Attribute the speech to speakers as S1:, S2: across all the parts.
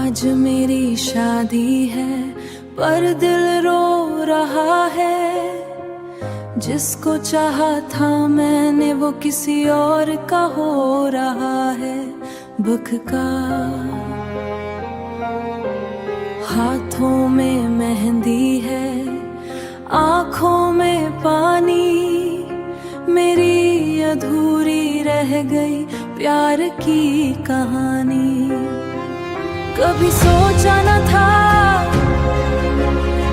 S1: आज मेरी शादी है पर दिल रो रहा है। जिसको चाहा था मैंने वो किसी और का हो रहा है। बखका हाथों में मेहंदी है, आँखों में पानी, मेरी अधूरी रह गई प्यार की कहानी। कभी सोचा न था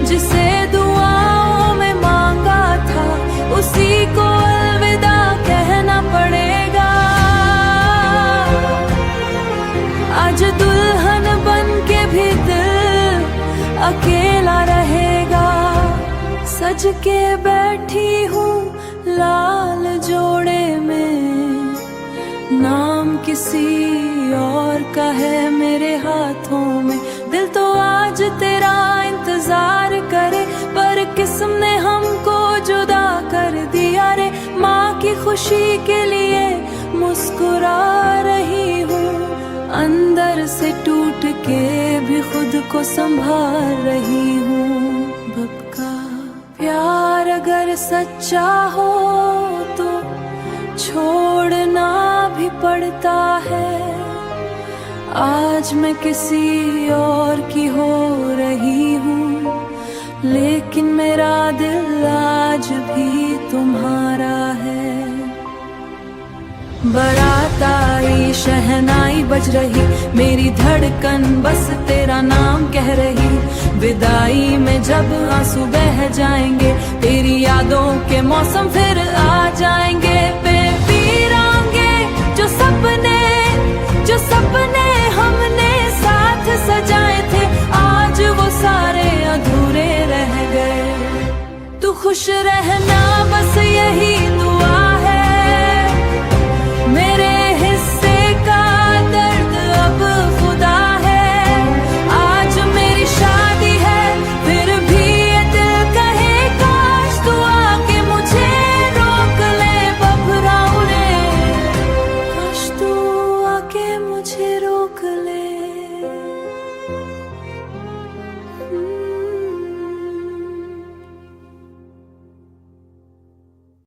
S1: जिसे दुआओं में मांगा था उसी को अलविदा कहना पड़ेगा। आज दुल्हन बन के भी दिल अकेला रहेगा। सज के बैठी हूँ लाल जोड़े में, नाम किसी और का है मेरे हाथों में। दिल तो आज तेरा इंतजार करे पर किस्म ने हमको जुदा कर दिया रे। माँ की खुशी के लिए मुस्कुरा रही हूँ, अंदर से टूट के भी खुद को संभाल रही हूँ। बक्का प्यार अगर सच्चा हो तो छोड़ना भी पड़ता है। आज मैं किसी और की हो रही हूँ लेकिन मेरा दिल आज भी तुम्हारा है। बारात आई शहनाई बज रही, मेरी धड़कन बस तेरा नाम कह रही। विदाई में जब आंसू बह जाएंगे, तेरी यादों के मौसम फिर आ जाएंगे। बेवीरांगे जो सपने हमने साथ सजाए थे, आज वो सारे अधूरे रह गए। तू खुश रहना बस यही